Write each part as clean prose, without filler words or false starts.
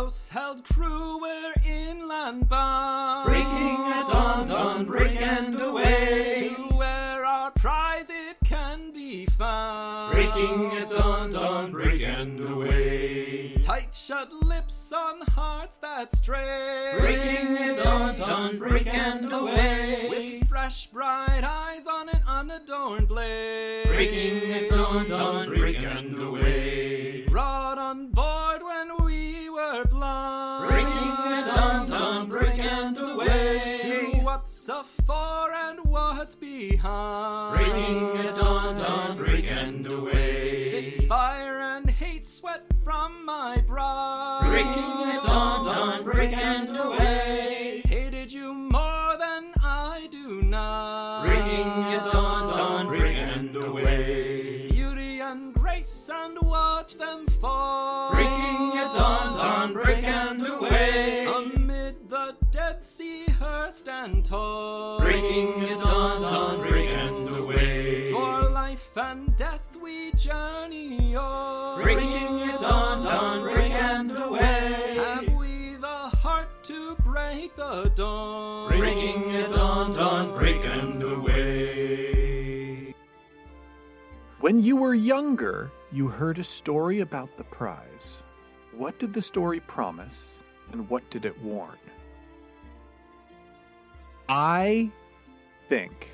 Close-held crew were inland bound, breaking at dawn, break and away, to where our prize it can be found. breaking at dawn, break and away, Tight shut lips on hearts that stray, breaking at dawn, break and away, with fresh bright eyes on an unadorned blade, breaking at dawn, break and away, brought on board when we were blind, breaking at dawn, break and away, to what's afore and what's behind, breaking at dawn, break and away, Spitfire and hate sweat from my brow, breaking at dawn, break and away, hated you more than I do now, breaking at dawn, break and away, beauty and grace and watch them fall, breaking at dawn, break and away, amid the Dead Sea her stand tall, breaking at dawn, break and away, for life and death we journey on, breaking at dawn, break and away, have we the heart to break the dawn, breaking at dawn, break and away. When you were younger, you heard a story about the prize. What did the story promise, and what did it warn? I think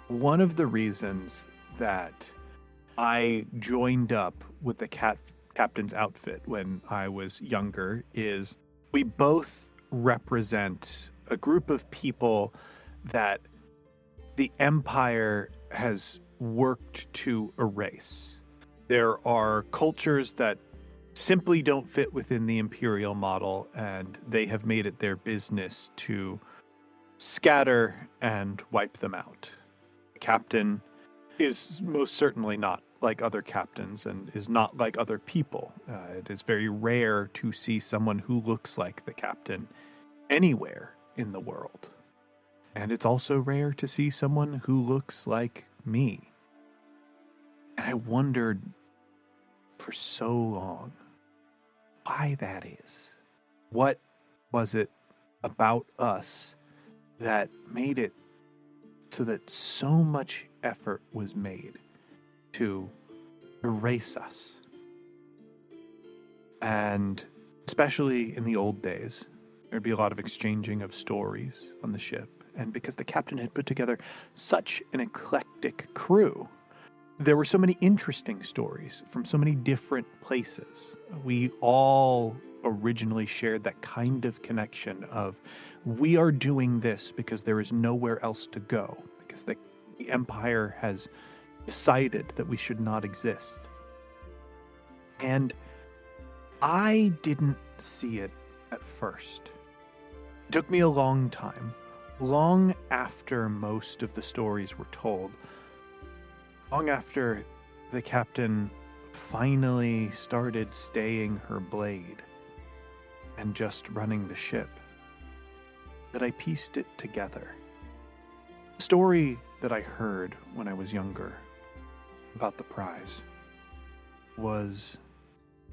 one of the reasons that I joined up with the captain's outfit when I was younger is we both represent a group of people that the Empire has worked to erase. There are cultures that simply don't fit within the Imperial model, and they have made it their business to scatter and wipe them out. The captain is most certainly not like other captains and is not like other people. It is very rare to see someone who looks like the captain anywhere in the world. And it's also rare to see someone who looks like me. And I wondered for so long why that is. What was it about us that made it so that so much effort was made to erase us? And especially in the old days, there'd be a lot of exchanging of stories on the ship. And because the captain had put together such an eclectic crew, there were so many interesting stories from so many different places. We all originally shared that kind of connection of, we are doing this because there is nowhere else to go, because the Empire has decided that we should not exist. And I didn't see it at first. It took me a long time, long after most of the stories were told, long after the captain finally started staying her blade and just running the ship, that I pieced it together. The story that I heard when I was younger about the prize was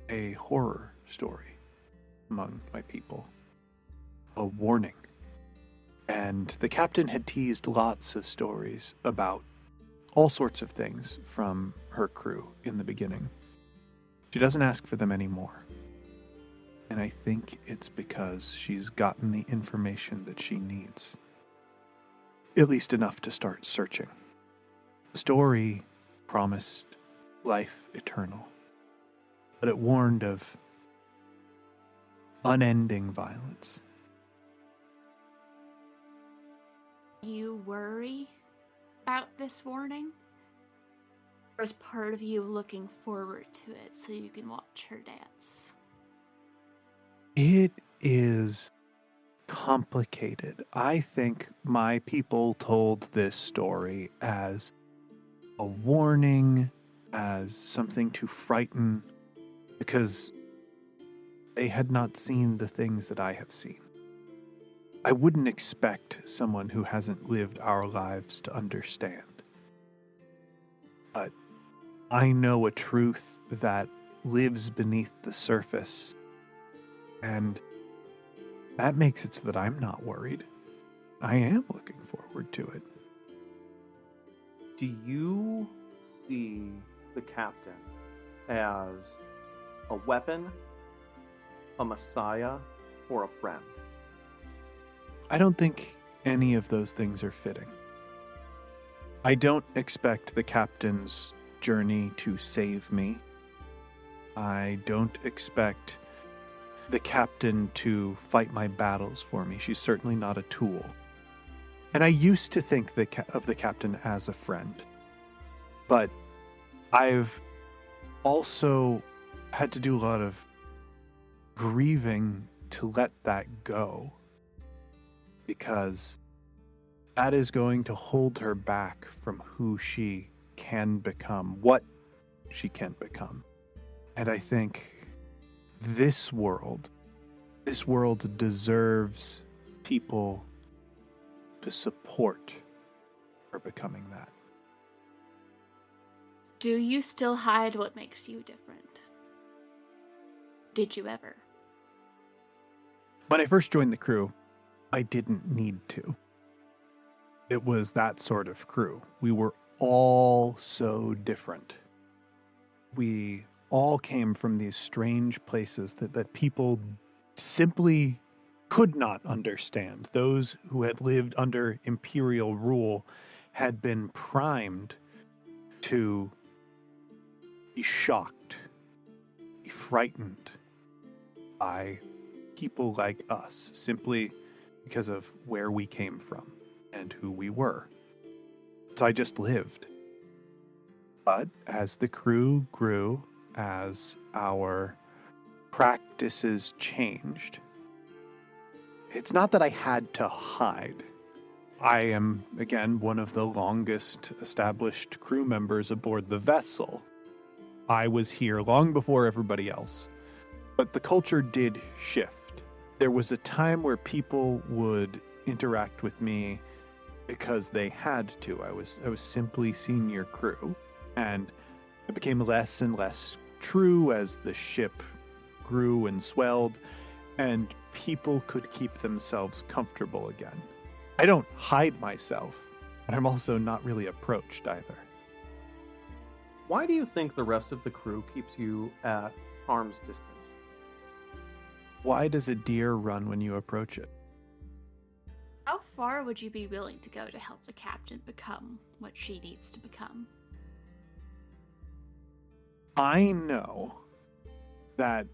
a horror story among my people, a warning. And the captain had teased lots of stories about all sorts of things from her crew in the beginning. She doesn't ask for them anymore. And I think it's because she's gotten the information that she needs. At least enough to start searching. The story promised life eternal, but it warned of unending violence. You worry about this warning? Or is part of you looking forward to it so you can watch her dance? It is complicated. I think my people told this story as a warning, as something to frighten, because they had not seen the things that I have seen. I wouldn't expect someone who hasn't lived our lives to understand. But I know a truth that lives beneath the surface And that makes it so that I'm not worried. I am looking forward to it. Do you see the captain as a weapon, a messiah, or a friend? I don't think any of those things are fitting. I don't expect the captain's journey to save me. I don't expect the captain to fight my battles for me. She's certainly not a tool. And I used to think of the captain as a friend. But I've also had to do a lot of grieving to let that go. Because that is going to hold her back from who she can become, what she can become. And I think this world deserves people to support her becoming that. Do you still hide what makes you different? Did you ever? When I first joined the crew, I didn't need to. It was that sort of crew. We were all so different. We all came from these strange places that people simply could not understand. Those who had lived under imperial rule had been primed to be shocked, be frightened by people like us, simply because of where we came from and who we were. So I just lived. But as the crew grew, as our practices changed, it's not that I had to hide. I am, again, one of the longest established crew members aboard the vessel. I was here long before everybody else. But the culture did shift. There was a time where people would interact with me because they had to. I was simply senior crew, and it became less and less true as the ship grew and swelled, and people could keep themselves comfortable again. I don't hide myself, but I'm also not really approached either. Why do you think the rest of the crew keeps you at arm's distance? Why does a deer run when you approach it? How far would you be willing to go to help the captain become what she needs to become? I know that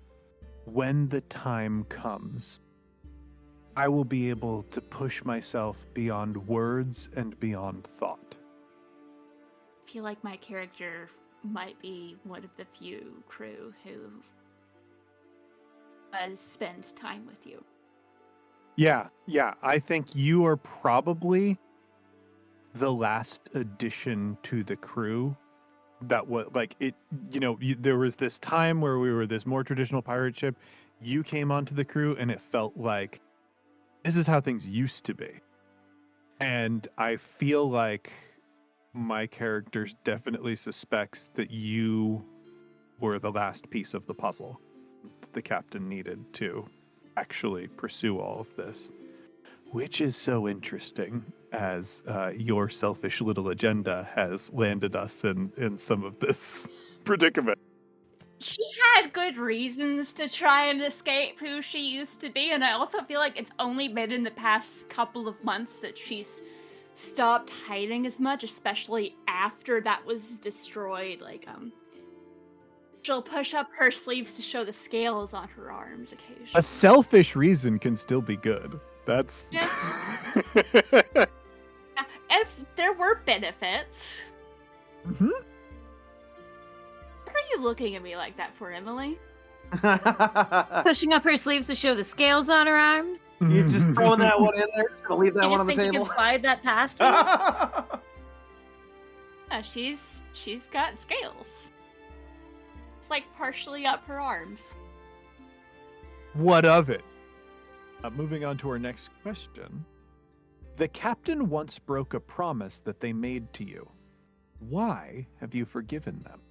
when the time comes, I will be able to push myself beyond words and beyond thought. I feel like my character might be one of the few crew who does spend time with you. Yeah. I think you are probably the last addition to the crew that was like it. There was this time where we were this more traditional pirate ship. You came onto the crew, and it felt like this is how things used to be. And I feel like my character definitely suspects that you were the last piece of the puzzle that the captain needed to actually pursue all of this, which is so interesting as your selfish little agenda has landed us in some of this predicament. She had good reasons to try and escape who she used to be, and I also feel like it's only been in the past couple of months that she's stopped hiding as much, especially after that was destroyed. She'll push up her sleeves to show the scales on her arms occasionally. A selfish reason can still be good. That's... Yes. If there were benefits. Mm-hmm. What are you looking at me like that for, Emily? Pushing up her sleeves to show the scales on her arms. You're just throwing that one in there? Just gonna leave that You one just on the think you table? can slide that past me? Yeah, she's got scales. It's like partially up her arms. What of it? Moving on to our next question. The captain once broke a promise that they made to you. Why have you forgiven them?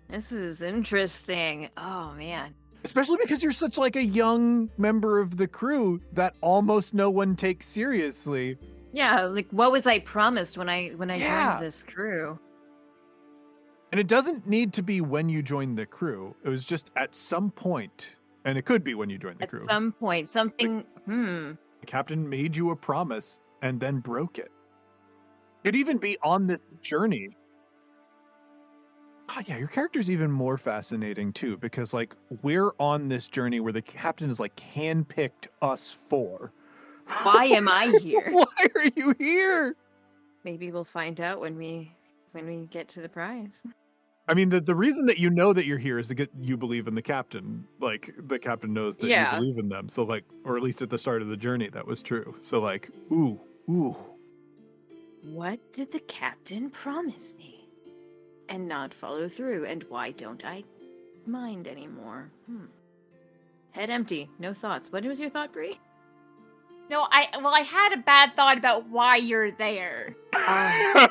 This is interesting. Oh, man. Especially because you're such like a young member of the crew that almost no one takes seriously. Yeah, like what was I promised when I Yeah. joined this crew? And it doesn't need to be when you join the crew. It was just at some point, and it could be when you join the At crew. some point, something. The captain made you a promise and then broke it. Could even be on this journey. Oh, yeah, your character's even more fascinating too, because like we're on this journey where the captain is like handpicked us for. Why am I here? Why are you here? Maybe we'll find out when we get to the prize. I mean, the reason that you know that you're here is to get you believe in the captain. Like the captain knows that Yeah. you believe in them. So like, or at least at the start of the journey, that was true. So like, ooh. What did the captain promise me? And not follow through, and why don't I mind anymore? Head empty, no thoughts. What was your thought, Bree? No, I had a bad thought about why you're there. I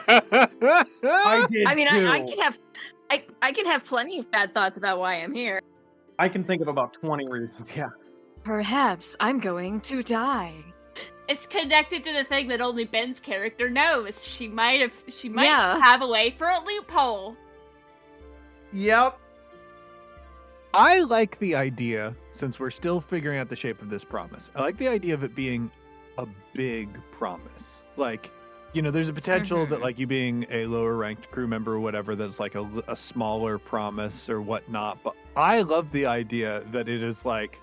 did. I mean, too. I can have plenty of bad thoughts about why I'm here. I can think of about 20 reasons. Yeah. Perhaps I'm going to die. It's connected to the thing that only Ben's character knows. She might Yeah. have a way for a loophole. Yep. I like the idea, since we're still figuring out the shape of this promise. I like the idea of it being a big promise. Like, you know, there's a potential that like you being a lower ranked crew member or whatever, that's like a smaller promise or whatnot. But I love the idea that it is like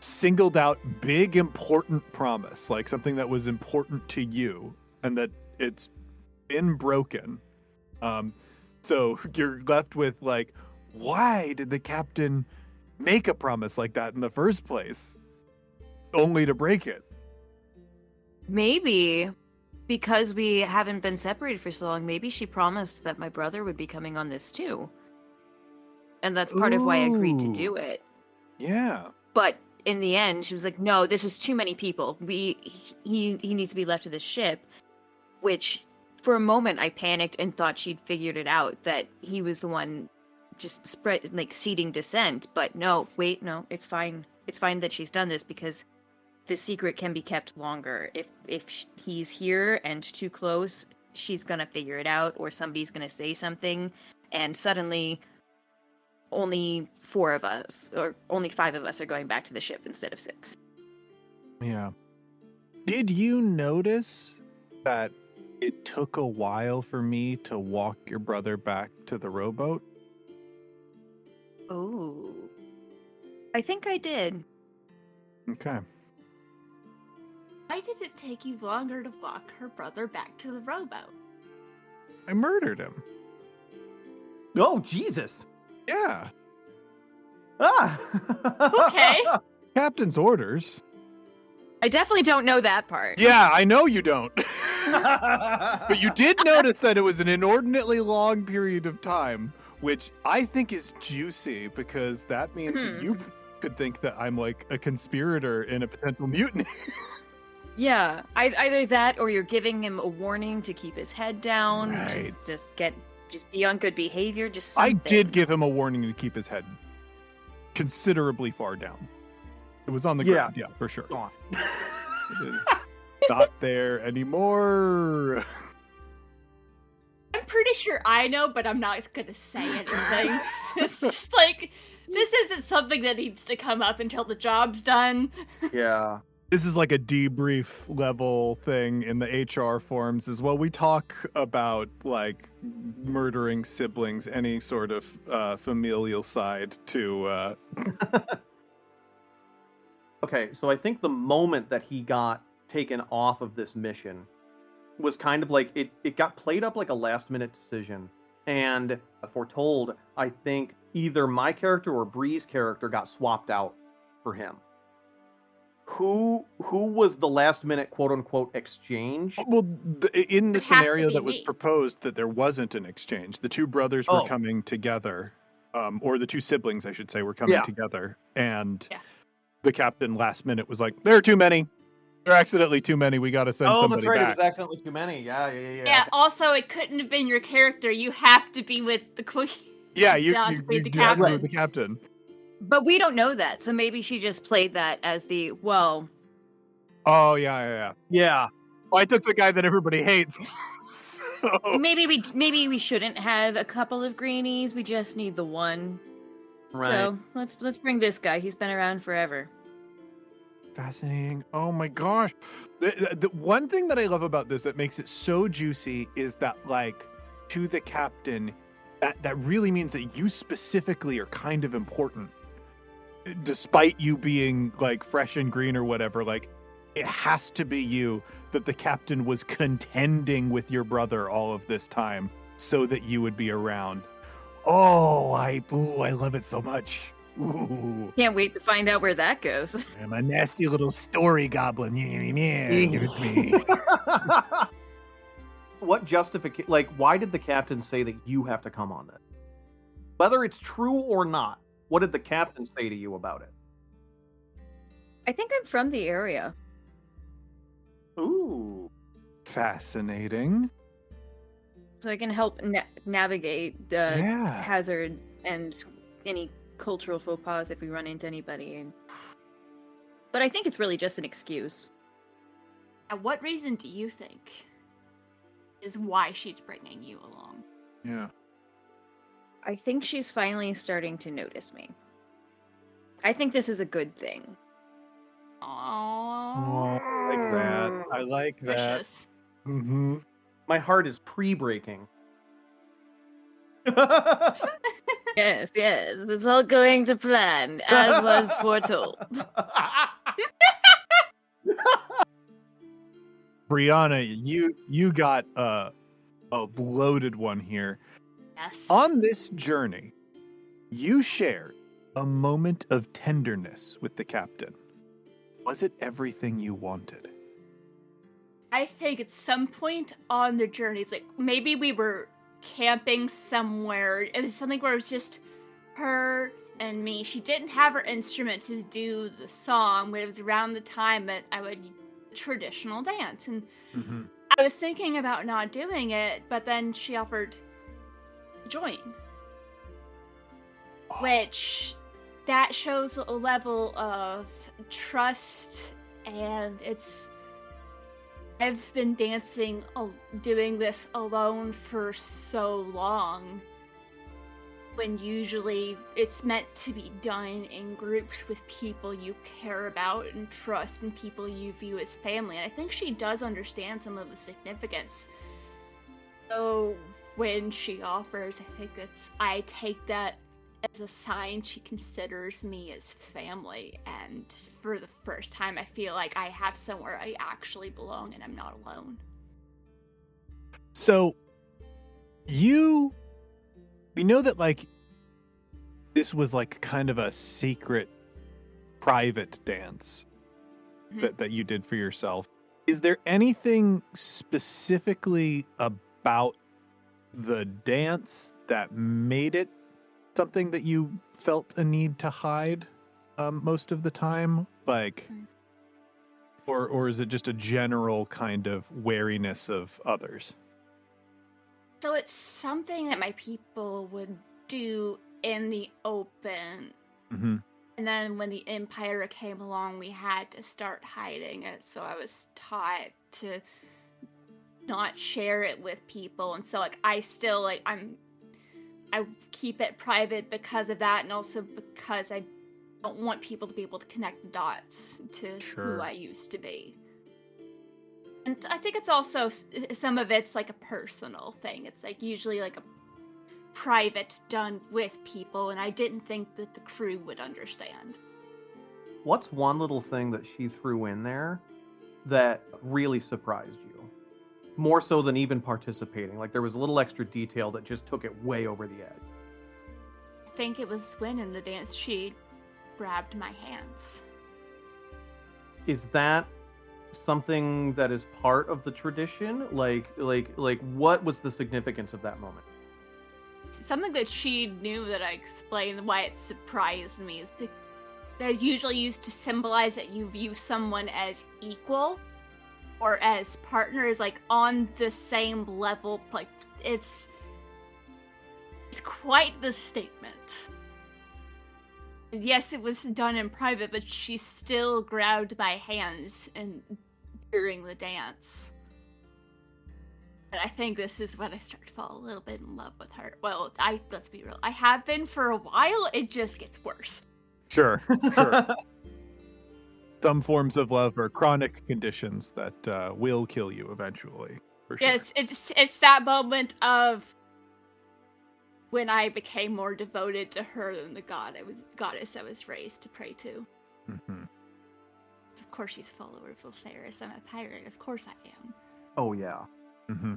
singled out big important promise, like something that was important to you and that it's been broken. So you're left with like, why did the captain make a promise like that in the first place only to break it? Maybe because we haven't been separated for so long, maybe she promised that my brother would be coming on this too. And that's part of why I agreed to do it. Yeah. But in the end, she was like, no, this is too many people. He needs to be left to this ship. Which, for a moment, I panicked and thought she'd figured it out, that he was the one just seeding dissent. But no, wait, no, it's fine. It's fine that she's done this because the secret can be kept longer. If he's here and too close, she's gonna figure it out, or somebody's gonna say something, and suddenly only 4 of us, or only 5 of us are going back to the ship instead of 6. Yeah. Did you notice that it took a while for me to walk your brother back to the rowboat? Oh. I think I did. Okay. Why did it take you longer to walk her brother back to the rowboat? I murdered him. Oh, Jesus. Yeah. Ah. Okay. Captain's orders. I definitely don't know that part. Yeah, I know you don't. But you did notice that it was an inordinately long period of time, which I think is juicy because that means that you could think that I'm like a conspirator in a potential mutiny. Yeah, either that or you're giving him a warning to keep his head down, Right. to just be on good behavior, just something. I did give him a warning to keep his head considerably far down. It was on the Yeah. ground, yeah, for sure. Go on. It is not there anymore. I'm pretty sure I know, but I'm not gonna say anything. It's just like, this isn't something that needs to come up until the job's done. Yeah. This is like a debrief level thing in the HR forums as well. We talk about like murdering siblings, any sort of familial side to Okay, so I think the moment that he got taken off of this mission was kind of like it got played up like a last minute decision. And foretold, I think either my character or Bree's character got swapped out for him. Who was the last minute quote unquote exchange? well, in the It'd have to scenario be that was me. proposed that there wasn't an exchange. The two brothers were Oh. coming together, or the two siblings, I should say, were coming Yeah. together, and Yeah. the captain last minute was like, "There are too many. There are accidentally too many. We got to send Oh, somebody that's right. It back." was accidentally too many. Yeah. Yeah, also, it couldn't have been your character. You have to be with the queen. Yeah, you Down you, to be you the do have to be captain. with the captain. But we don't know that, so maybe she just played that as the, well, Oh, yeah. Yeah. Well, I took the guy that everybody hates. So... maybe we shouldn't have a couple of greenies. We just need the one. Right. So let's bring this guy. He's been around forever. Fascinating. Oh my gosh. The one thing that I love about this that makes it so juicy is that, like, to the captain, that really means that you specifically are kind of important. Despite you being, like, fresh and green or whatever, like, it has to be you that the captain was contending with your brother all of this time so that you would be around. Oh, I love it so much. Ooh. Can't wait to find out where that goes. I'm a nasty little story goblin. Give it to me. What justification? Like, why did the captain say that you have to come on this? Whether it's true or not, what did the captain say to you about it? I think I'm from the area. Ooh. Fascinating. So I can help navigate the Yeah. hazards and any cultural faux pas if we run into anybody. But I think it's really just an excuse. And what reason do you think is why she's bringing you along? Yeah. I think she's finally starting to notice me. I think this is a good thing. Oh, Aww. I like that. I like that. Precious. Mm-hmm. My heart is pre-breaking. Yes, it's all going to plan, as was foretold. Brianna, you got a loaded one here. Yes. On this journey, you shared a moment of tenderness with the captain. Was it everything you wanted? I think at some point on the journey, it's like maybe we were camping somewhere. It was something where it was just her and me. She didn't have her instrument to do the song, but it was around the time that I would traditional dance. And Mm-hmm. I was thinking about not doing it, but then she offered to join. Which, that shows a level of trust, and I've been dancing, doing this alone for so long, when usually it's meant to be done in groups with people you care about and trust and people you view as family. And I think she does understand some of the significance. So when she offers, I take that as a sign she considers me as family, and for the first time I feel like I have somewhere I actually belong and I'm not alone. So, we know that, like, this was like kind of a secret, private dance that you did for yourself. Is there anything specifically about the dance that made it something that you felt a need to hide most of the time? Like, or is it just a general kind of wariness of others? So it's something that my people would do in the open. Mm-hmm. And then when the Empire came along, we had to start hiding it. So I was taught to not share it with people. And so, like, I still, like, I keep it private because of that, and also because I don't want people to be able to connect the dots to Sure. who I used to be. And I think it's also, some of it's like a personal thing. It's like usually like a private done with people, and I didn't think that the crew would understand. What's one little thing that she threw in there that really surprised you? More so than even participating. Like, there was a little extra detail that just took it way over the edge. I think it was when in the dance she grabbed my hands. Is that something that is part of the tradition? Like what was the significance of that moment? Something that she knew that I explained why it surprised me is because it's usually used to symbolize that you view someone as equal or as partners, like on the same level. Like, it's quite the statement. Yes, it was done in private, but she still grabbed my hands and during the dance. And I think this is when I start to fall a little bit in love with her. Well, let's be real. I have been for a while. It just gets worse. Sure. Some forms of love are chronic conditions that will kill you eventually. For sure. Yeah, it's that moment of when I became more devoted to her than the goddess I was raised to pray to. Mm-hmm. Of course, she's a follower of Lotharis. I'm a pirate. Of course, I am. Oh yeah. Mm-hmm.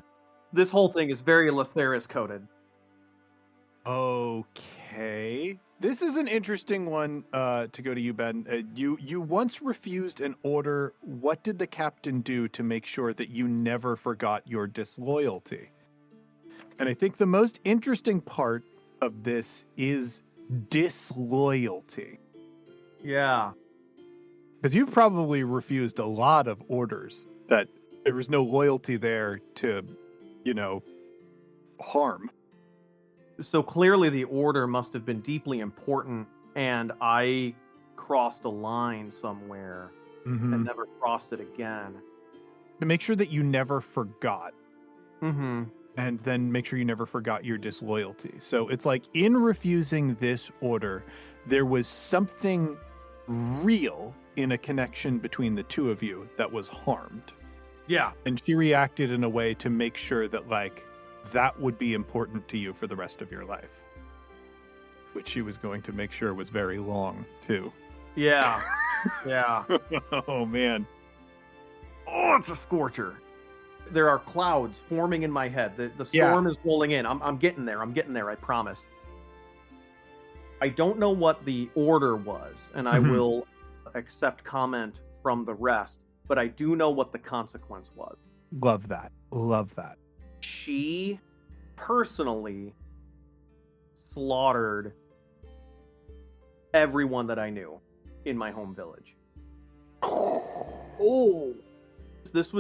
This whole thing is very Lotharis coded. Okay. This is an interesting one to go to you, Ben. You once refused an order. What did the captain do to make sure that you never forgot your disloyalty? And I think the most interesting part of this is disloyalty. Yeah. Because you've probably refused a lot of orders that there was no loyalty there to, harm. So clearly the order must have been deeply important, and I crossed a line somewhere and never crossed it again. To make sure that you never forgot. Mm-hmm. And then make sure you never forgot your disloyalty. So it's like in refusing this order, there was something real in a connection between the two of you that was harmed. Yeah. And she reacted in a way to make sure that, that would be important to you for the rest of your life. Which she was going to make sure was very long, too. Yeah. Yeah. Oh, man. Oh, it's a scorcher. There are clouds forming in my head. The storm is rolling in. I'm getting there. I promise. I don't know what the order was, and I will accept comment from the rest, but I do know what the consequence was. Love that. She personally slaughtered everyone that I knew in my home village. Oh. This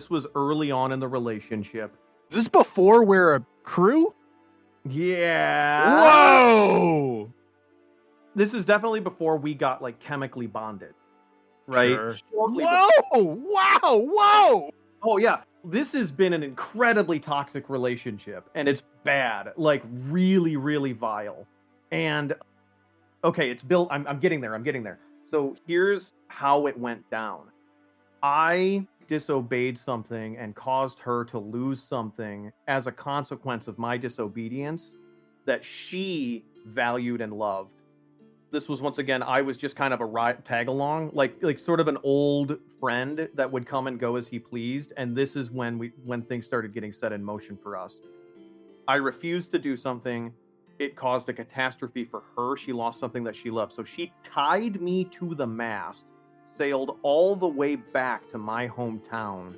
was early on in the relationship. Is this before we're a crew? Yeah. Whoa! This is definitely before we got chemically bonded. Right? Sure. Whoa! Oh yeah. This has been an incredibly toxic relationship, and it's bad. Really, really vile. And okay, it's built. I'm getting there. So here's how it went down. I disobeyed something and caused her to lose something as a consequence of my disobedience that she valued and loved. This was, once again, I was just kind of a tag along, like sort of an old friend that would come and go as he pleased. And this is when things started getting set in motion for us. I refused to do something. It caused a catastrophe for her. She lost something that she loved. So she tied me to the mast, sailed all the way back to my hometown,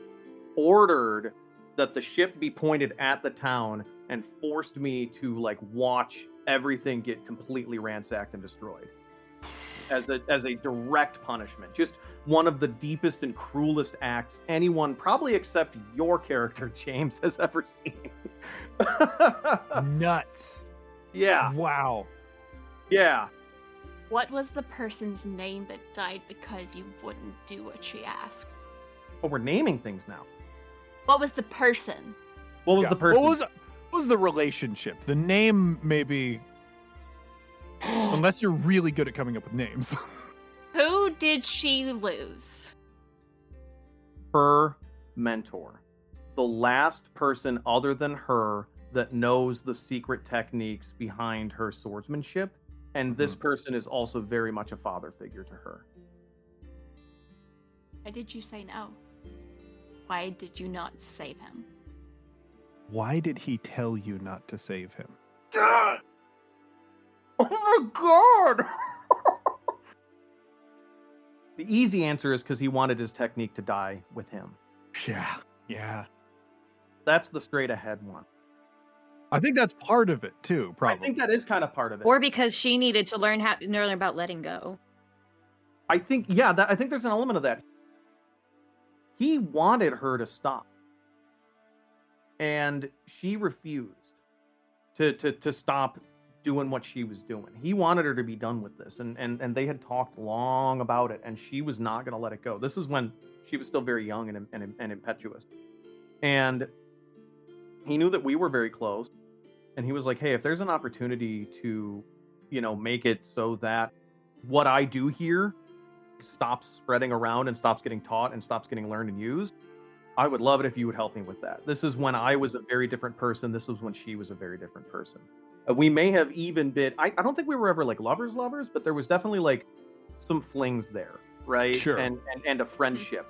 ordered that the ship be pointed at the town, and forced me to watch everything get completely ransacked and destroyed as a direct punishment. Just one of the deepest and cruelest acts anyone, probably except your character, James, has ever seen. Nuts. Yeah. Wow. Yeah. What was the person's name that died because you wouldn't do what she asked? Oh, we're naming things now. What was the person? What was the person? What was the relationship? The name, maybe. Unless you're really good at coming up with names. Who did she lose? Her mentor. The last person other than her that knows the secret techniques behind her swordsmanship. And this person is also very much a father figure to her. Why did you say no? Why did you not save him? Why did he tell you not to save him? God! Oh my god! The easy answer is because he wanted his technique to die with him. Yeah. That's the straight ahead one. I think that's part of it too, probably. I think that is kind of part of it. Or because she needed to learn about letting go. I think, I think there's an element of that. He wanted her to stop. And she refused to stop doing what she was doing. He wanted her to be done with this, and they had talked long about it, and she was not going to let it go. This is when she was still very young and impetuous. And he knew that we were very close, and he was like, hey, if there's an opportunity to, make it so that what I do here stops spreading around and stops getting taught and stops getting learned and used, I would love it if you would help me with that. This is when I was a very different person. This was when she was a very different person. We may have even been, I don't think we were ever like lovers, but there was definitely like some flings there, right? Sure. And a friendship.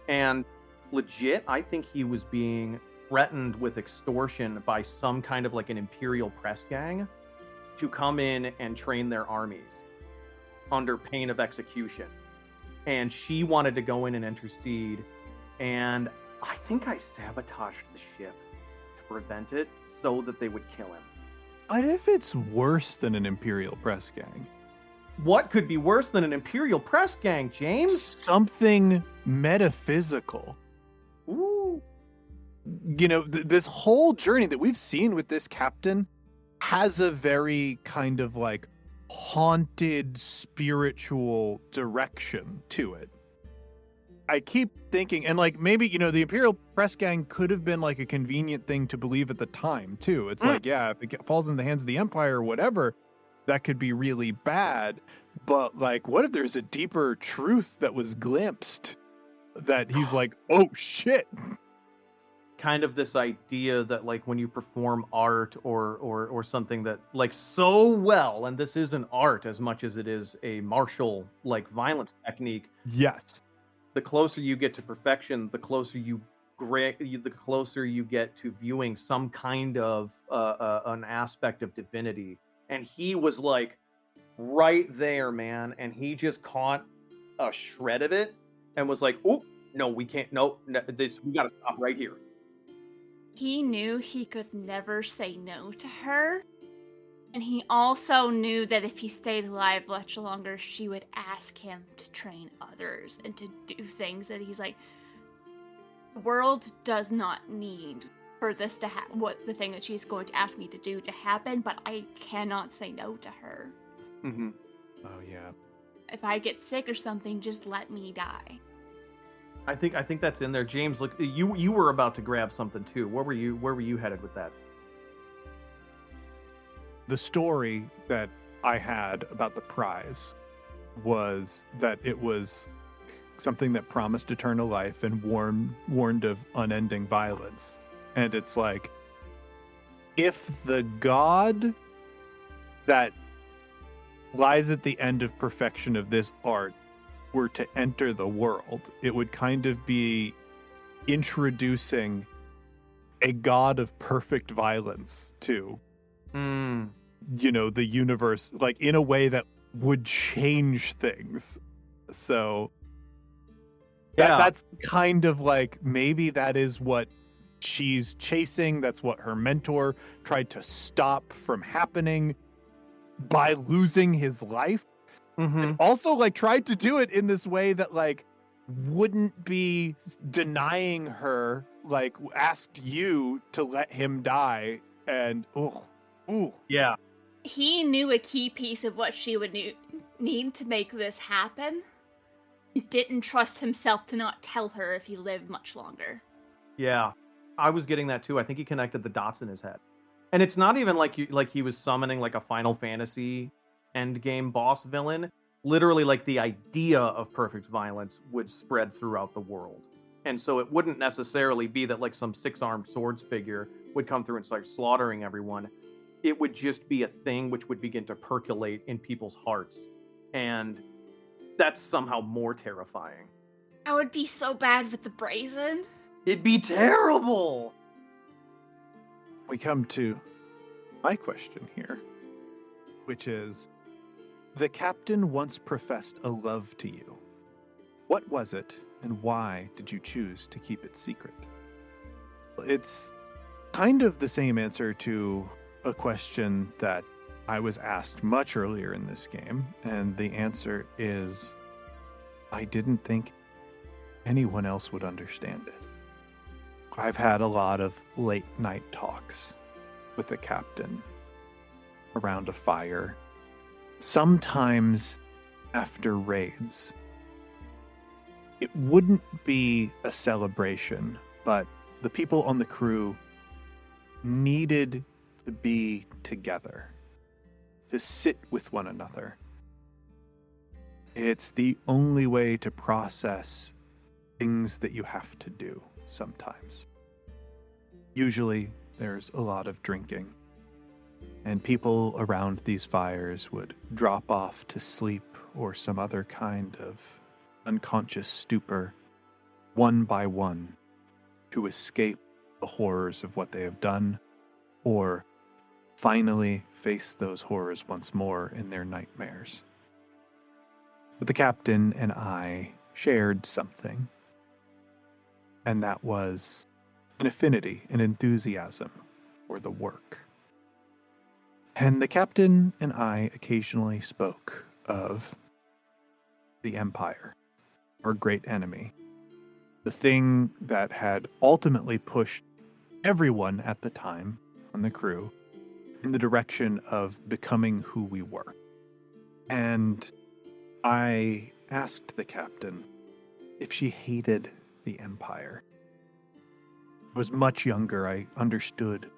And legit, I think he was being threatened with extortion by some kind of like an imperial press gang to come in and train their armies under pain of execution. And she wanted to go in and intercede. And I think I sabotaged the ship to prevent it so that they would kill him. What if it's worse than an Imperial press gang? What could be worse than an Imperial press gang, James? Something metaphysical. Ooh. This whole journey that we've seen with this captain has a very kind of like haunted spiritual direction to it. I keep thinking, and like maybe, the Imperial press gang could have been like a convenient thing to believe at the time too. It's like, yeah, if it falls in the hands of the Empire or whatever, that could be really bad. But like, what if there's a deeper truth that was glimpsed that he's like, oh shit. Kind of this idea that like when you perform art or something that like so well, and this isn't art as much as it is a martial like violence technique. Yes. The closer you get to perfection, the closer you get to viewing some kind of an aspect of divinity. And he was like right there, man, and he just caught a shred of it and was like, "Oh no, we can't. No, we got to stop right here." He knew he could never say no to her. And he also knew that if he stayed alive much longer, she would ask him to train others and to do things that he's like, the world does not need for this to happen, what the thing that she's going to ask me to do to happen, but I cannot say no to her. Mm-hmm. Oh yeah. If I get sick or something, just let me die. I think that's in there. James, look, you were about to grab something too. Where were you headed with that? The story that I had about the prize was that it was something that promised eternal life and warned of unending violence. And it's like, if the god that lies at the end of perfection of this art were to enter the world, it would kind of be introducing a god of perfect violence to the universe, like in a way that would change things. So that's kind of like, maybe that is what she's chasing. That's what her mentor tried to stop from happening by losing his life. Mm-hmm. And also like tried to do it in this way that like wouldn't be denying her, like asked you to let him die. And yeah, he knew a key piece of what she would need to make this happen. He didn't trust himself to not tell her if he lived much longer. Yeah, I was getting that too. I think he connected the dots in his head. And it's not even like he was summoning like a Final Fantasy endgame boss villain. Literally, like the idea of perfect violence would spread throughout the world. And so it wouldn't necessarily be that like some 6-armed swords figure would come through and start slaughtering everyone. It would just be a thing which would begin to percolate in people's hearts. And that's somehow more terrifying. I would be so bad with the brazen. It'd be terrible! We come to my question here, which is, the captain once professed a love to you. What was it, and why did you choose to keep it secret? It's kind of the same answer to a question that I was asked much earlier in this game, and the answer is, I didn't think anyone else would understand it. I've had a lot of late night talks with the captain, around a fire, sometimes after raids. It wouldn't be a celebration, but the people on the crew needed to be together, to sit with one another. It's the only way to process things that you have to do sometimes. Usually, there's a lot of drinking, and people around these fires would drop off to sleep or some other kind of unconscious stupor, one by one, to escape the horrors of what they have done, or finally face those horrors once more in their nightmares. But the captain and I shared something, and that was an affinity, an enthusiasm for the work. And the captain and I occasionally spoke of the Empire, our great enemy, the thing that had ultimately pushed everyone at the time on the crew in the direction of becoming who we were. And I asked the captain if she hated the Empire. I was much younger. I understood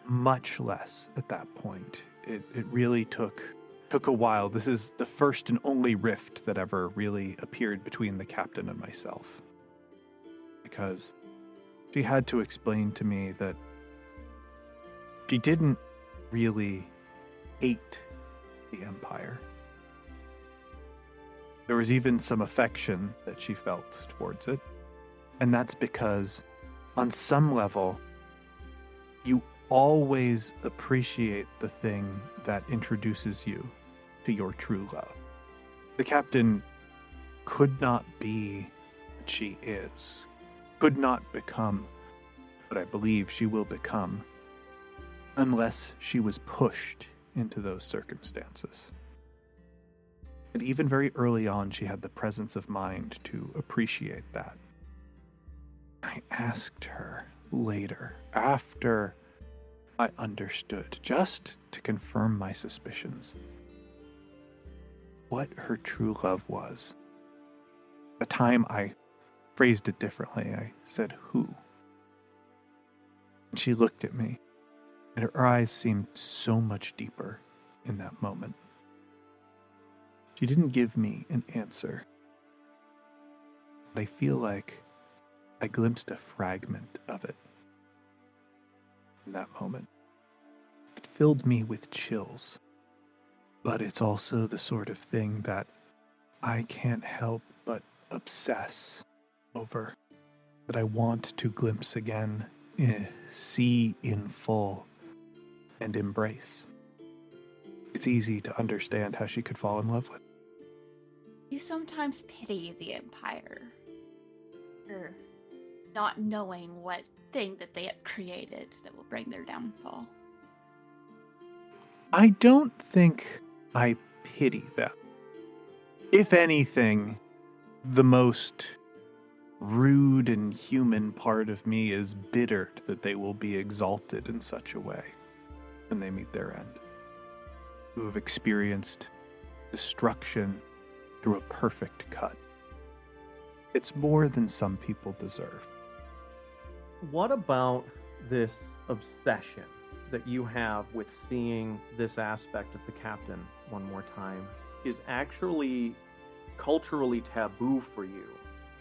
much less at that point. It really took a while. This is the first and only rift that ever really appeared between the captain and myself. Because she had to explain to me that she didn't really hate the Empire. There was even some affection that she felt towards it. And that's because, on some level, you always appreciate the thing that introduces you to your true love. The captain could not be what she is, could not become what I believe she will become, unless she was pushed into those circumstances. And even very early on, she had the presence of mind to appreciate that. I asked her later, after I understood, just to confirm my suspicions, what her true love was. At the time, I phrased it differently. I said, who? And she looked at me, and her eyes seemed so much deeper in that moment. She didn't give me an answer, but I feel like I glimpsed a fragment of it in that moment. It filled me with chills, but it's also the sort of thing that I can't help but obsess over, that I want to glimpse again, see in full, and embrace. It's easy to understand how she could fall in love with. You sometimes pity the Empire for not knowing what thing that they have created that will bring their downfall. I don't think I pity them. If anything, the most rude and human part of me is bittered that they will be exalted in such a way when they meet their end, who have experienced destruction through a perfect cut. It's more than some people deserve. What about this obsession that you have with seeing this aspect of the captain one more time is actually culturally taboo for you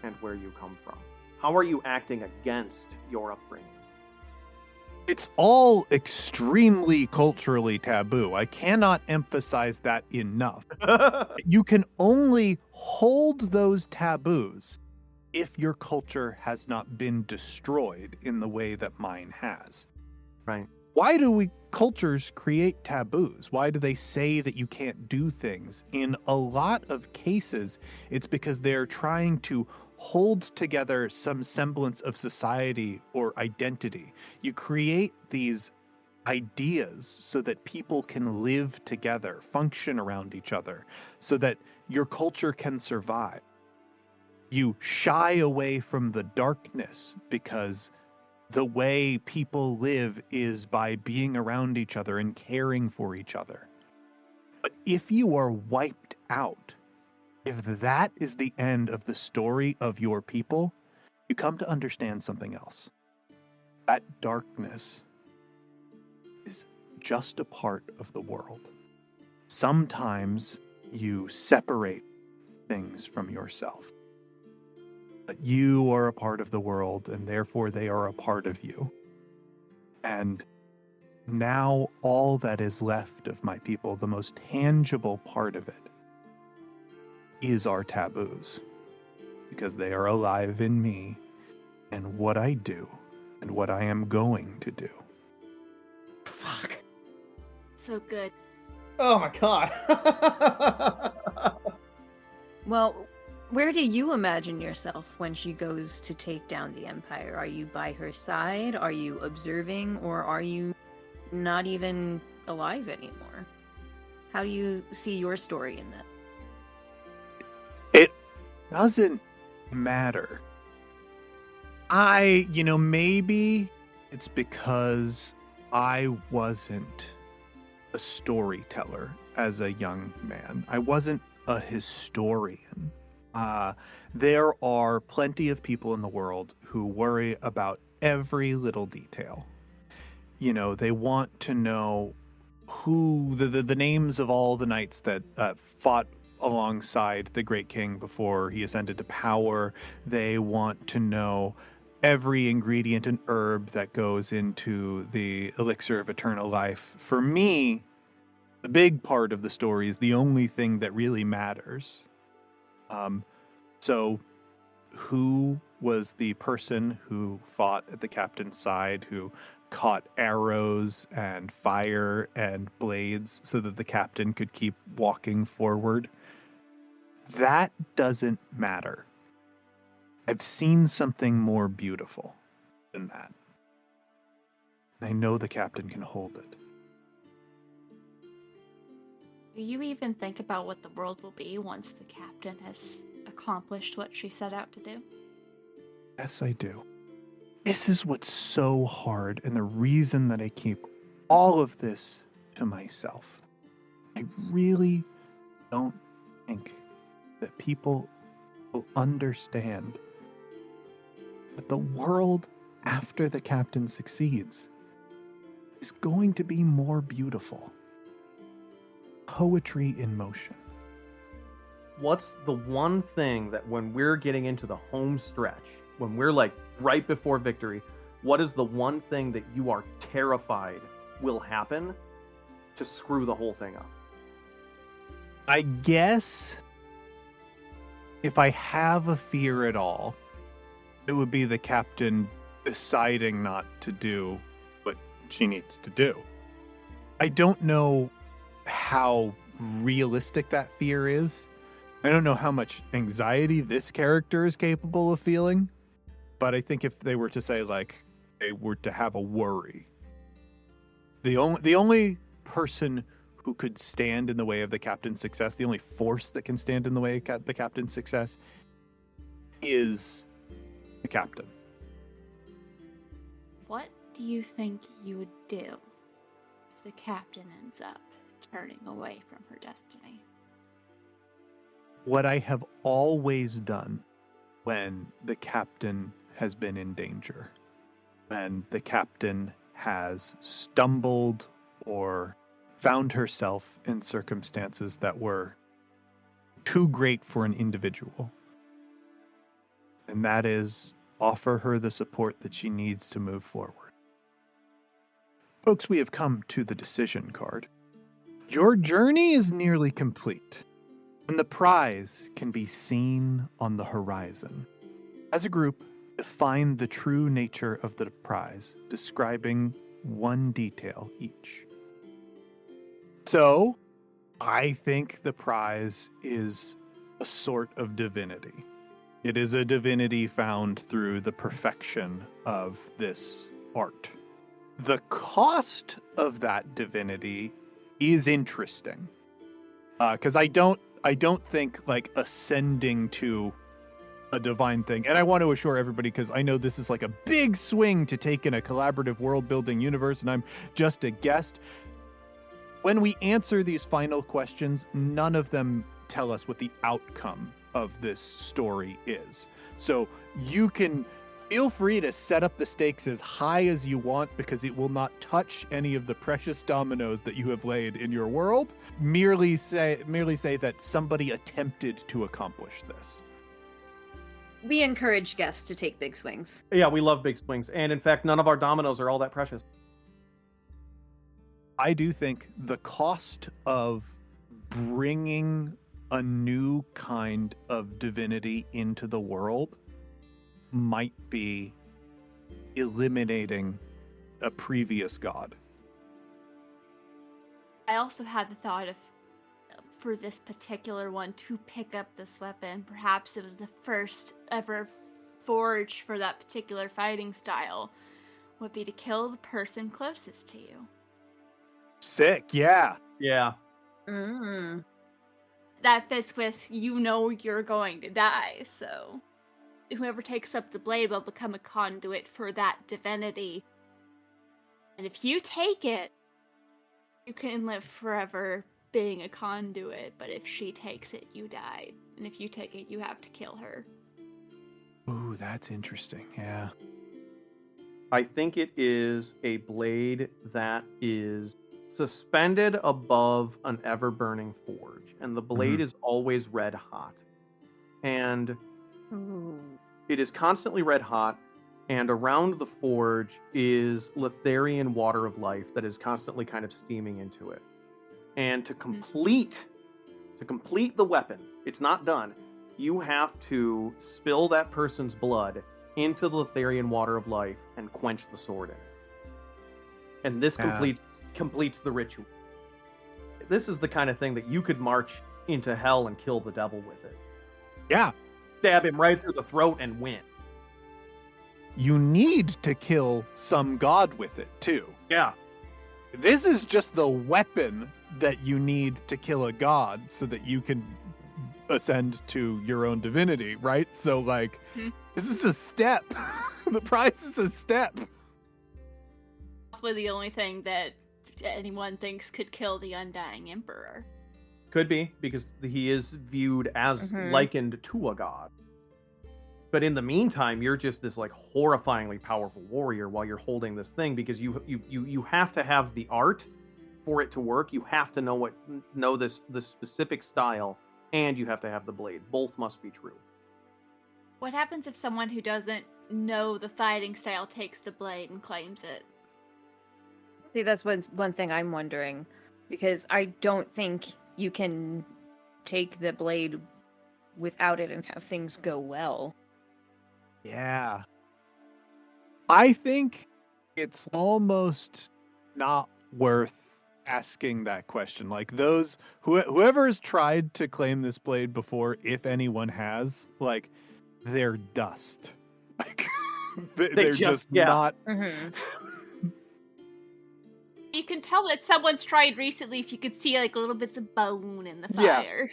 and where you come from? How are you acting against your upbringing? It's all extremely culturally taboo. I cannot emphasize that enough. You can only hold those taboos if your culture has not been destroyed in the way that mine has. Right. Why do cultures create taboos? Why do they say that you can't do things? In a lot of cases, it's because they're trying to hold together some semblance of society or identity. You create these ideas so that people can live together, function around each other, so that your culture can survive. You shy away from the darkness because the way people live is by being around each other and caring for each other. But if you are wiped out, if that is the end of the story of your people, you come to understand something else. That darkness is just a part of the world. Sometimes you separate things from yourself. But you are a part of the world, and therefore they are a part of you. And now all that is left of my people, the most tangible part of it, is our taboos. Because they are alive in me, and what I do, and what I am going to do. Fuck. So good. Oh my god. Well, where do you imagine yourself when she goes to take down the Empire? Are you by her side? Are you observing? Or are you not even alive anymore? How do you see your story in that? It doesn't matter. Maybe it's because I wasn't a storyteller as a young man. I wasn't a historian. There are plenty of people in the world who worry about every little detail. They want to know who the names of all the knights that fought alongside the great king before he ascended to power. They want to know every ingredient and herb that goes into the elixir of eternal life. For me, the big part of the story is the only thing that really matters. So who was the person who fought at the captain's side, who caught arrows and fire and blades so that the captain could keep walking forward? That doesn't matter. I've seen something more beautiful than that. I know the captain can hold it. Do you even think about what the world will be once the captain has accomplished what she set out to do? Yes, I do. This is what's so hard, and the reason that I keep all of this to myself. I really don't think that people will understand that the world after the captain succeeds is going to be more beautiful. Poetry in motion. What's the one thing that when we're getting into the home stretch, when we're like right before victory, what is the one thing that you are terrified will happen to screw the whole thing up? I guess if I have a fear at all, it would be the captain deciding not to do what she needs to do. I don't know how realistic that fear is. I don't know how much anxiety this character is capable of feeling, but I think if they were to say, like, they were to have a worry, the only person who could stand in the way of the captain's success, the only force that can stand in the way of the captain's success, is the captain. What do you think you would do if the captain ends up turning away from her destiny? What I have always done when the captain has been in danger, when the captain has stumbled or found herself in circumstances that were too great for an individual, and that is offer her the support that she needs to move forward. Folks, we have come to the decision card. Your journey is nearly complete, and the prize can be seen on the horizon. As a group, define the true nature of the prize, describing one detail each. So, I think the prize is a sort of divinity. It is a divinity found through the perfection of this art. The cost of that divinity is interesting. Because I don't think like ascending to a divine thing. And I want to assure everybody, because I know this is like a big swing to take in a collaborative world building universe, and I'm just a guest. When we answer these final questions, none of them tell us what the outcome of this story is. So you can feel free to set up the stakes as high as you want, because it will not touch any of the precious dominoes that you have laid in your world. Merely say that somebody attempted to accomplish this. We encourage guests to take big swings. Yeah, we love big swings. And in fact, none of our dominoes are all that precious. I do think the cost of bringing a new kind of divinity into the world might be eliminating a previous god. I also had the thought of, for this particular one, to pick up this weapon. Perhaps it was the first ever forged for that particular fighting style, would be to kill the person closest to you. Sick, yeah. Yeah. Mm. That fits with, you're going to die, so whoever takes up the blade will become a conduit for that divinity. And if you take it, you can live forever being a conduit, but if she takes it, you die. And if you take it, you have to kill her. Ooh, that's interesting, yeah. I think it is a blade that is suspended above an ever-burning forge, and the blade is always red hot. And it is constantly red hot, and around the forge is Letharian water of life that is constantly kind of steaming into it. And to complete the weapon, it's not done. You have to spill that person's blood into the Letharian water of life and quench the sword in it. And this completes the ritual. This is the kind of thing that you could march into hell and kill the devil with it. Yeah. Stab him right through the throat and win. You need to kill some god with it, too. Yeah. This is just the weapon that you need to kill a god so that you can ascend to your own divinity, right? So, like, this is a step. The prize is a step. Possibly the only thing that anyone thinks could kill the Undying Emperor. Could be, because he is viewed as likened to a god. But in the meantime, you're just this like horrifyingly powerful warrior while you're holding this thing, because you have to have the art for it to work. You have to know this specific style, and you have to have the blade. Both must be true. What happens if someone who doesn't know the fighting style takes the blade and claims it? See, that's one thing I'm wondering, because I don't think you can take the blade without it and have things go well. Yeah. I think it's almost not worth asking that question. Like, those whoever has tried to claim this blade before, if anyone has, like, they're dust. Like, they're just not. You can tell that someone's tried recently if you could see like little bits of bone in the fire.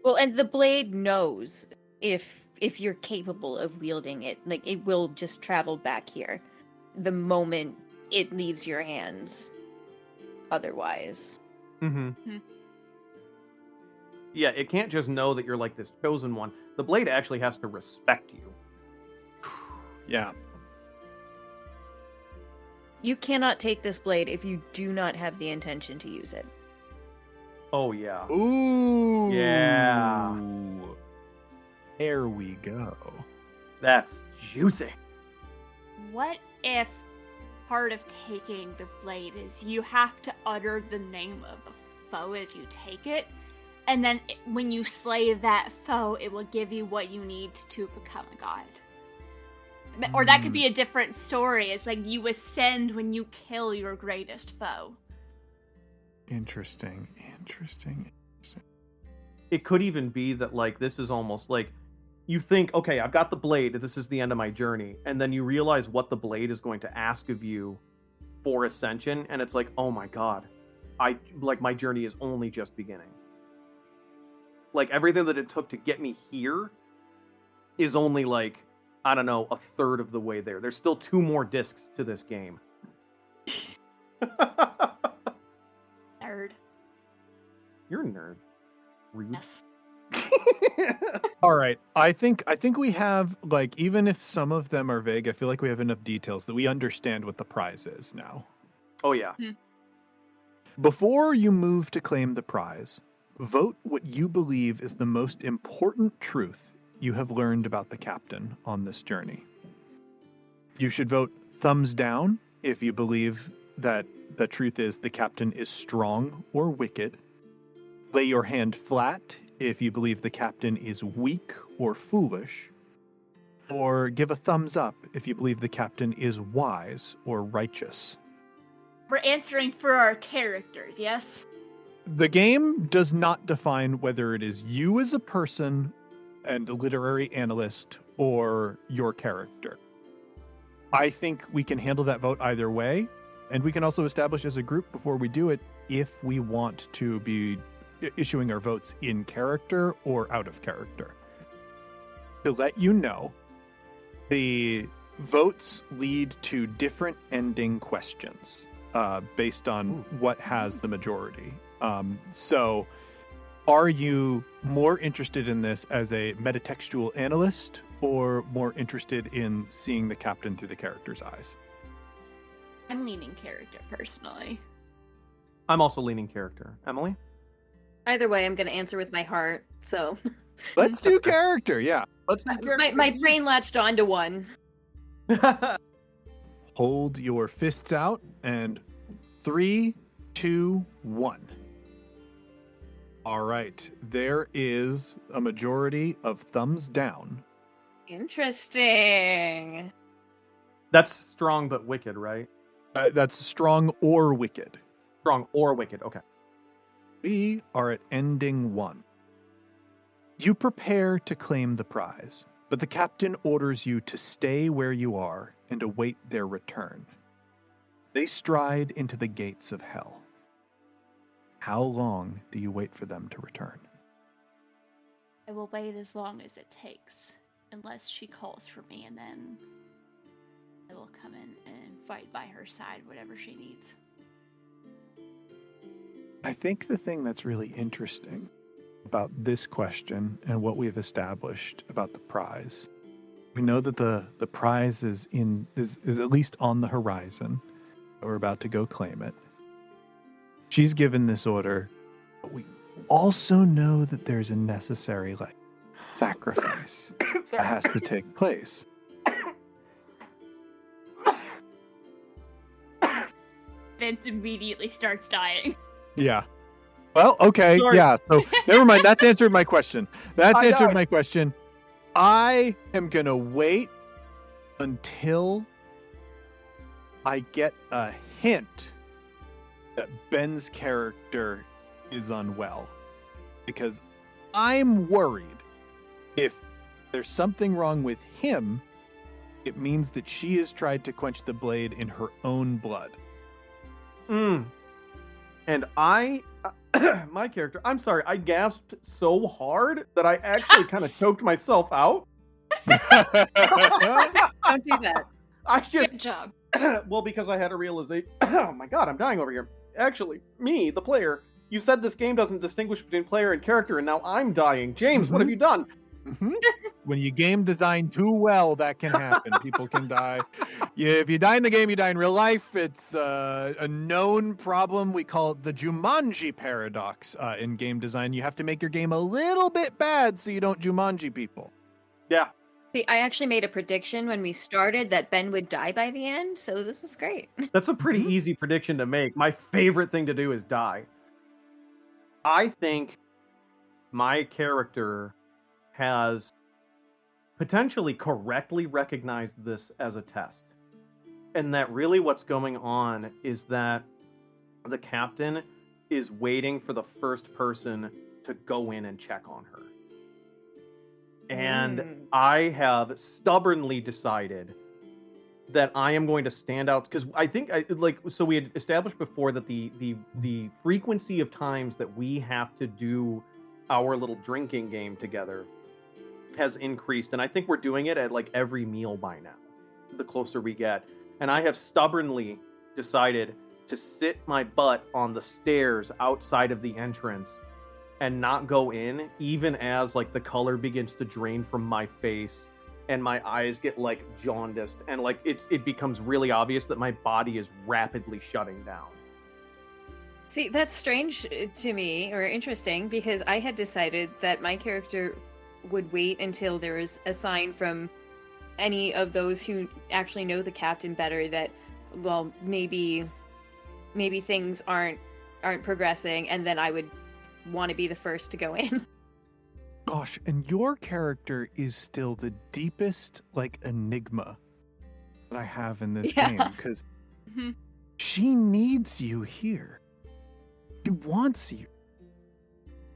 Well, and the blade knows if you're capable of wielding it. Like, it will just travel back here the moment it leaves your hands. Otherwise. Yeah, it can't just know that you're like this chosen one. The blade actually has to respect you. Yeah. You cannot take this blade if you do not have the intention to use it. Oh, yeah. Ooh. Yeah. There we go. That's juicy. What if part of taking the blade is you have to utter the name of a foe as you take it, and then when you slay that foe, it will give you what you need to become a god? Or that could be a different story. It's like you ascend when you kill your greatest foe. Interesting. It could even be that, like, this is almost like you think, okay, I've got the blade, this is the end of my journey, and then you realize what the blade is going to ask of you for ascension, and it's like, oh my god, my journey is only just beginning. Like, everything that it took to get me here is only like, I don't know, a third of the way there. There's still 2 more discs to this game. Nerd. You're a nerd. Rude. Yes. All right. I think we have, like, even if some of them are vague, I feel like we have enough details that we understand what the prize is now. Oh, yeah. Before you move to claim the prize, vote what you believe is the most important truth you have learned about the captain on this journey. You should vote thumbs down if you believe that the truth is the captain is strong or wicked. Lay your hand flat if you believe the captain is weak or foolish. Or give a thumbs up if you believe the captain is wise or righteous. We're answering for our characters, yes? The game does not define whether it is you as a person and a literary analyst or your character. I think we can handle that vote either way, and we can also establish as a group before we do it if we want to be issuing our votes in character or out of character. To let you know, the votes lead to different ending questions based on what has the majority. So are you more interested in this as a metatextual analyst or more interested in seeing the captain through the character's eyes? I'm leaning character, personally. I'm also leaning character. Emily? Either way, I'm going to answer with my heart. So Let's do character, yeah. Let's do character. my brain latched onto one. Hold your fists out, and 3, 2, 1. All right, there is a majority of thumbs down. Interesting. That's strong but wicked, right? That's strong or wicked. Strong or wicked, okay. We are at ending 1. You prepare to claim the prize, but the captain orders you to stay where you are and await their return. They stride into the gates of hell. How long do you wait for them to return? I will wait as long as it takes, unless she calls for me, and then I will come in and fight by her side, whatever she needs. I think the thing that's really interesting about this question and what we've established about the prize, we know that the prize is at least on the horizon. We're about to go claim it. She's given this order, but we also know that there's a necessary sacrifice that has to take place. Vince immediately starts dying. Yeah. Well, okay. Sorry. Yeah. So never mind. That's answered my question. That's I answered know. my question. I am going to wait until I get a hint that Ben's character is unwell. Because I'm worried if there's something wrong with him, it means that she has tried to quench the blade in her own blood. And my character, I'm sorry, I gasped so hard that I actually kind of choked myself out. Don't do that. I just, Good job. well, because I had a realization, oh my god, I'm dying over here. Actually, me, the player, you said this game doesn't distinguish between player and character, and now I'm dying. James, what have you done? When you game design too well, that can happen. People can die. Yeah, if you die in the game, you die in real life. It's a known problem. We call it the Jumanji paradox in game design. You have to make your game a little bit bad so you don't Jumanji people. Yeah. See, I actually made a prediction when we started that Ben would die by the end, so this is great. That's a pretty easy prediction to make. My favorite thing to do is die. I think my character has potentially correctly recognized this as a test. And that really what's going on is that the captain is waiting for the first person to go in and check on her. And I have stubbornly decided that I am going to stand out, because I think so we had established before that the frequency of times that we have to do our little drinking game together has increased, and I think we're doing it at like every meal by now, the closer we get. And I have stubbornly decided to sit my butt on the stairs outside of the entrance and not go in, even as like the color begins to drain from my face and my eyes get like jaundiced, and like it becomes really obvious that my body is rapidly shutting down. See, that's strange to me, or interesting, because I had decided that my character would wait until there was a sign from any of those who actually know the captain better that, well, maybe things aren't progressing, and then I would want to be the first to go in. Gosh, and your character is still the deepest, like, enigma that I have in this game, because she needs you here. She wants you.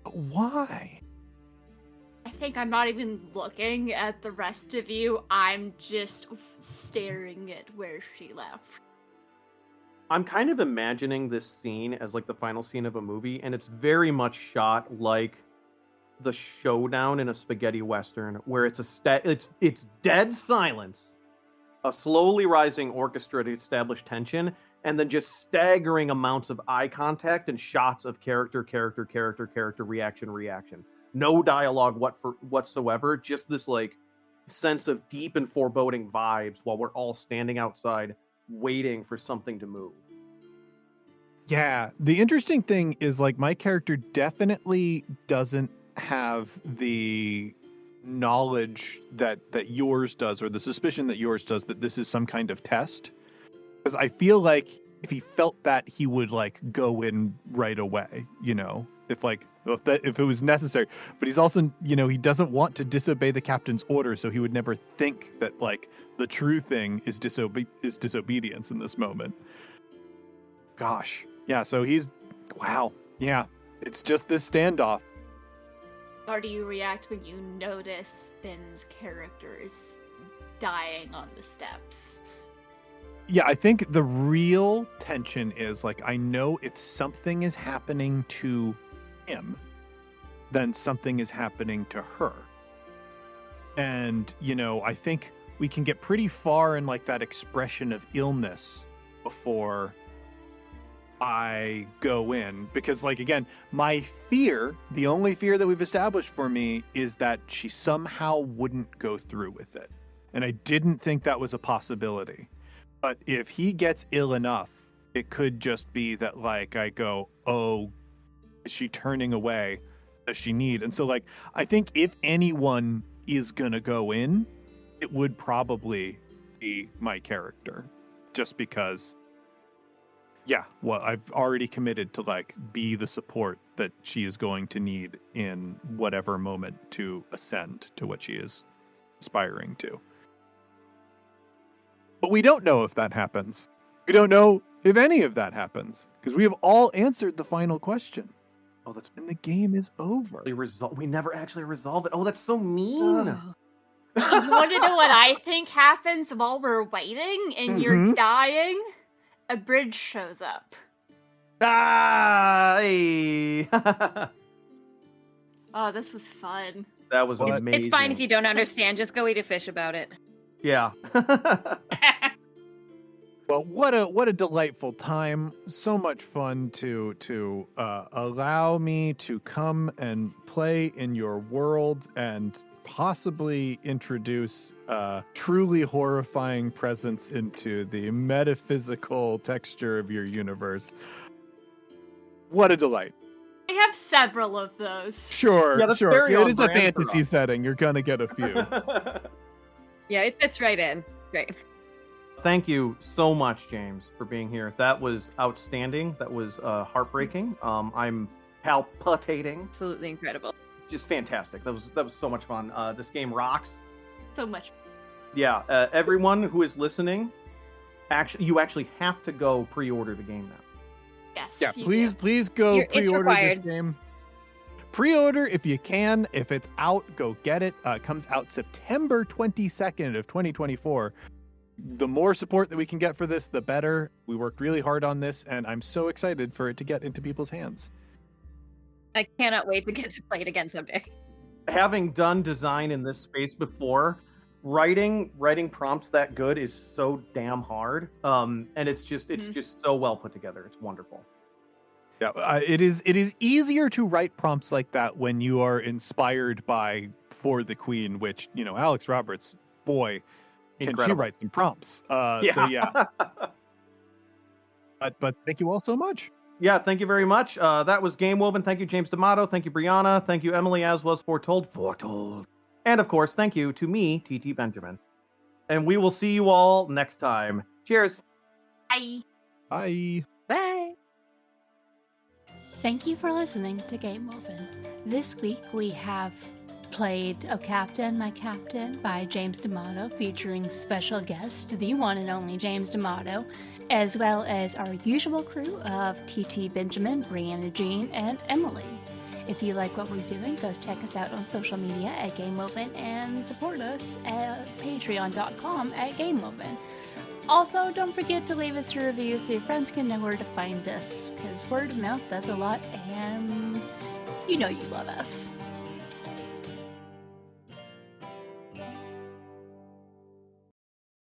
But why? I think I'm not even looking at the rest of you. I'm just staring at where she left. I'm kind of imagining this scene as like the final scene of a movie, and it's very much shot like the showdown in a spaghetti western, where it's it's dead silence, a slowly rising orchestra to establish tension, and then just staggering amounts of eye contact and shots of character, reaction. No dialogue whatsoever, just this like sense of deep and foreboding vibes while we're all standing outside waiting for something to move. Yeah, the interesting thing is, like, my character definitely doesn't have the knowledge that yours does, or the suspicion that yours does, that this is some kind of test. Because I feel like if he felt that, he would like go in right away, you know, if it was necessary. But he's also, you know, he doesn't want to disobey the captain's order, so he would never think that like the true thing is disobedience in this moment. Gosh, yeah. So wow, yeah. It's just this standoff. How do you react when you notice Finn's character is dying on the steps? Yeah, I think the real tension is, like, I know if something is happening to him, then something is happening to her. And, you know, I think we can get pretty far in, like, that expression of illness before I go in. Because, like, again, my fear, the only fear that we've established for me, is that she somehow wouldn't go through with it. And I didn't think that was a possibility. But if he gets ill enough, it could just be that, like, I go, oh, is she turning away? Does she need? And so, like, I think if anyone is going to go in, it would probably be my character. Just because, yeah, well, I've already committed to, like, be the support that she is going to need in whatever moment to ascend to what she is aspiring to. But we don't know if that happens. We don't know if any of that happens, because we have all answered the final question. Oh, that's and the game is over. We never actually resolve it. Oh, that's so mean. You want to know what I think happens while we're waiting and you're dying? A bridge shows up. Hey. Oh, this was fun. That was amazing. It's fine if you don't understand. Just go eat a fish about it. Yeah. Well, what a delightful time! So much fun to allow me to come and play in your world and possibly introduce a truly horrifying presence into the metaphysical texture of your universe. What a delight! I have several of those. Sure, Yeah, that's sure. very It on is a brand for fantasy us. setting. You're gonna get a few. Yeah, it fits right in. Great. Thank you so much, James, for being here. That was outstanding. That was heartbreaking. I'm palpitating. Absolutely incredible. Just fantastic. That was so much fun. This game rocks. So much. Yeah, everyone who is listening, you actually have to go pre-order the game now. Yes. Yeah, you please go It's pre-order this required. game. Pre-order if you can. If it's out, go get it. It comes out September 22nd of 2024. The more support that we can get for this, the better. We worked really hard on this, and I'm so excited for it to get into people's hands. I cannot wait to get to play it again someday. having done design in this space before, writing prompts that good is so damn hard. And it's just so well put together. It's wonderful. Yeah, it is easier to write prompts like that when you are inspired by For the Queen, which, Alex Roberts, boy, can she write some prompts. So yeah. But thank you all so much. Yeah, thank you very much. That was Game Woven. Thank you, James D'Amato. Thank you, Brianna. Thank you, Emily, as was Foretold. And of course, thank you to me, TT Benjamin. And we will see you all next time. Cheers. Bye. Bye. Bye. Thank you for listening to Game Woven. This week we have played O Captain, My Captain by James D'Amato, featuring special guest, the one and only James D'Amato, as well as our usual crew of TT Benjamin, Brianna Jean, and Emily. If you like what we're doing, go check us out on social media at Game Woven and support us at patreon.com/GameWoven. Also, don't forget to leave us a review so your friends can know where to find us, because word of mouth does a lot, and you know you love us.